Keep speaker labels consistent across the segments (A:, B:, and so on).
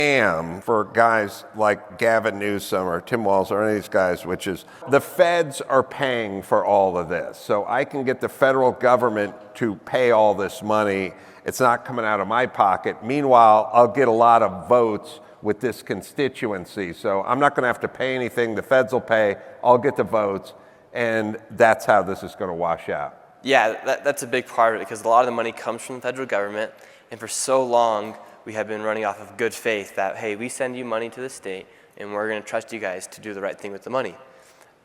A: Am for guys like Gavin Newsom or Tim Walz or any of these guys, which is the feds are paying for all of this. So I can get the federal government to pay all this money. It's not coming out of my pocket. Meanwhile, I'll get a lot of votes with this constituency. So I'm not going to have to pay anything. The feds will pay. I'll get the votes. And that's how this is going to wash out.
B: Yeah, that's a big part of it, because a lot of the money comes from the federal government. And for so long, we have been running off of good faith that, hey, we send you money to the state, and we're going to trust you guys to do the right thing with the money.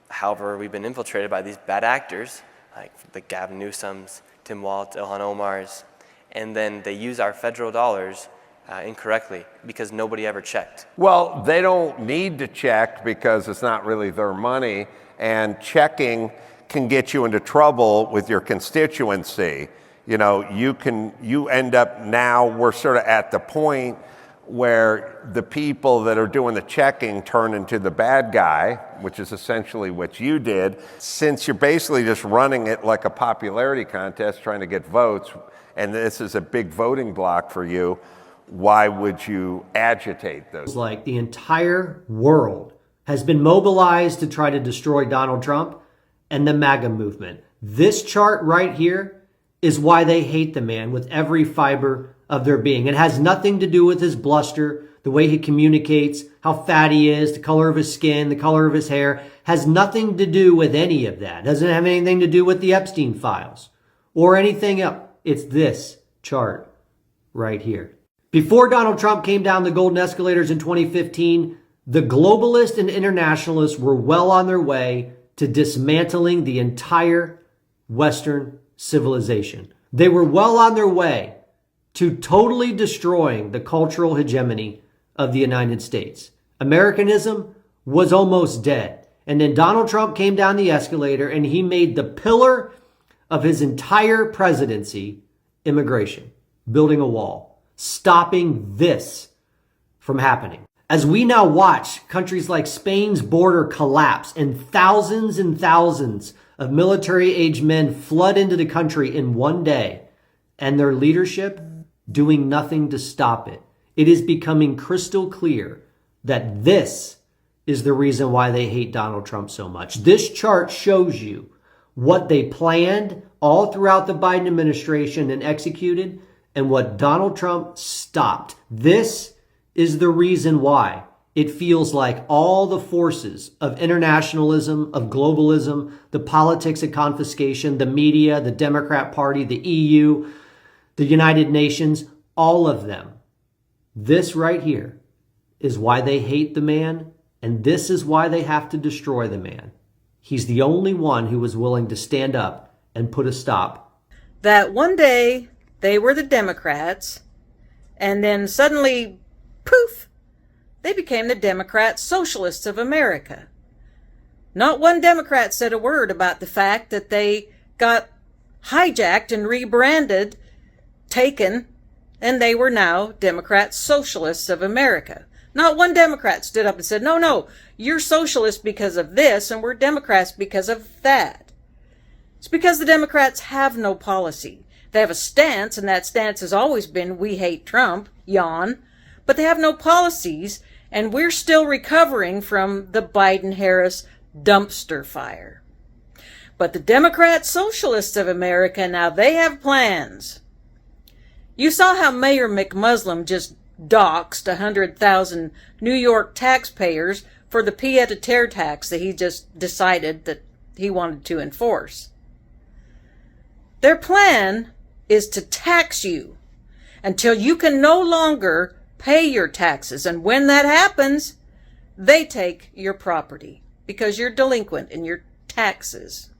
B: However, we've been infiltrated by these bad actors, like the Gavin Newsoms, Tim Walz, Ilhan Omar's, and then they use our federal dollars incorrectly because nobody ever checked.
A: Well, they don't need to check because it's not really their money, and checking can get you into trouble with your constituency. You know, you end up now, we're sort of at the point where the people that are doing the checking turn into the bad guy, which is essentially what you did. Since you're basically just running it like a popularity contest, trying to get votes, and this is a big voting block for you, why would you agitate those?
C: Like the entire world has been mobilized to try to destroy Donald Trump and the MAGA movement. This chart right here is why they hate the man with every fiber of their being. It has nothing to do with his bluster, the way he communicates, how fat he is, the color of his skin, the color of his hair. Has nothing to do with any of that. Doesn't have anything to do with the Epstein files or anything else. It's this chart right here. Before Donald Trump came down the golden escalators in 2015, the globalists and internationalists were well on their way to dismantling the entire Western civilization. They were well on their way to totally destroying the cultural hegemony of the United States. Americanism was almost dead. And then Donald Trump came down the escalator and he made the pillar of his entire presidency immigration, building a wall, stopping this from happening. As we now watch countries like Spain's border collapse and thousands of military-aged men flood into the country in one day, and their leadership doing nothing to stop it, it is becoming crystal clear that this is the reason why they hate Donald Trump so much. This chart shows you what they planned all throughout the Biden administration and executed, and what Donald Trump stopped. This is the reason why it feels like all the forces of internationalism, of globalism, the politics of confiscation, the media, the Democrat Party, the EU, the United Nations, all of them. This right here is why they hate the man, and this is why they have to destroy the man. He's the only one who was willing to stand up and put a stop.
D: That one day they were the Democrats, and then suddenly, poof, they became the Democrat Socialists of America. Not one Democrat said a word about the fact that they got hijacked and rebranded, taken, and they were now Democrat Socialists of America. Not one Democrat stood up and said, no, you're socialist because of this, and we're Democrats because of that. It's because the Democrats have no policy. They have a stance, and that stance has always been, we hate Trump, yawn, but they have no policies, and we're still recovering from the Biden-Harris dumpster fire. But the Democrat Socialists of America, now they have plans. You saw how Mayor McMuslim just doxed 100,000 New York taxpayers for the pied-à-terre tax that he just decided that he wanted to enforce. Their plan is to tax you until you can no longer pay your taxes. And when that happens, they take your property because you're delinquent in your taxes.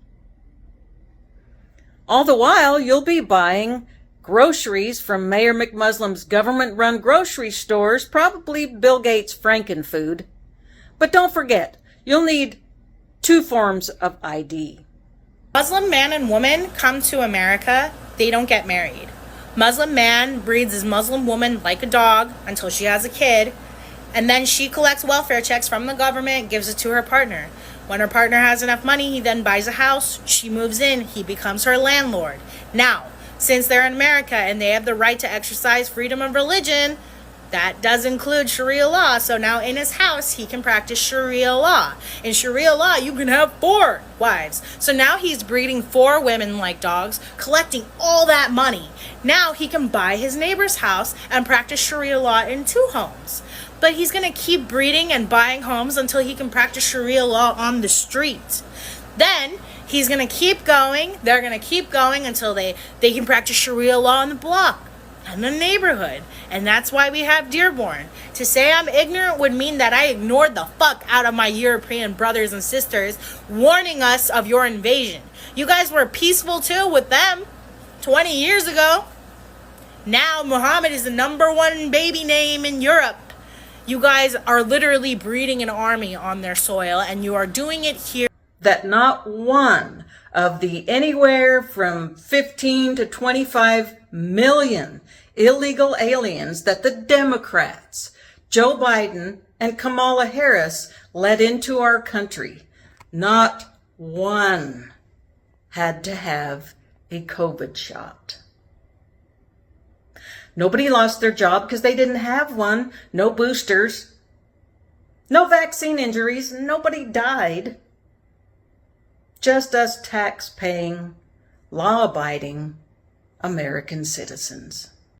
D: All the while, you'll be buying groceries from Mayor McMuslim's government-run grocery stores, probably Bill Gates' Frankenfood. But don't forget, you'll need 2 forms of ID.
E: Muslim man and woman come to America, they don't get married. Muslim man breeds his Muslim woman like a dog until she has a kid, and then she collects welfare checks from the government, gives it to her partner. When her partner has enough money, he then buys a house, she moves in, he becomes her landlord. Now, since they're in America and they have the right to exercise freedom of religion, That does include Sharia law. So now in his house, he can practice Sharia law. In Sharia law, you can have 4 wives. So now he's breeding 4 women like dogs, collecting all that money. Now he can buy his neighbor's house and practice Sharia law in 2 homes. But he's going to keep breeding and buying homes until he can practice Sharia law on the street. Then he's going to keep going. They're going to keep going until they can practice Sharia law on the block and the neighborhood. And that's why we have Dearborn. To say I'm ignorant would mean that I ignored the fuck out of my European brothers and sisters warning us of your invasion. You guys were peaceful too with them 20 years ago. Now Muhammad is the #1 baby name in Europe. You guys are literally breeding an army on their soil, and you are doing it here.
D: That not one of the anywhere from 15 to 25 million illegal aliens that the Democrats, Joe Biden and Kamala Harris, let into our country, not one had to have a COVID shot. Nobody lost their job because they didn't have one. No boosters. No vaccine injuries. Nobody died. Just us tax-paying, law-abiding American citizens.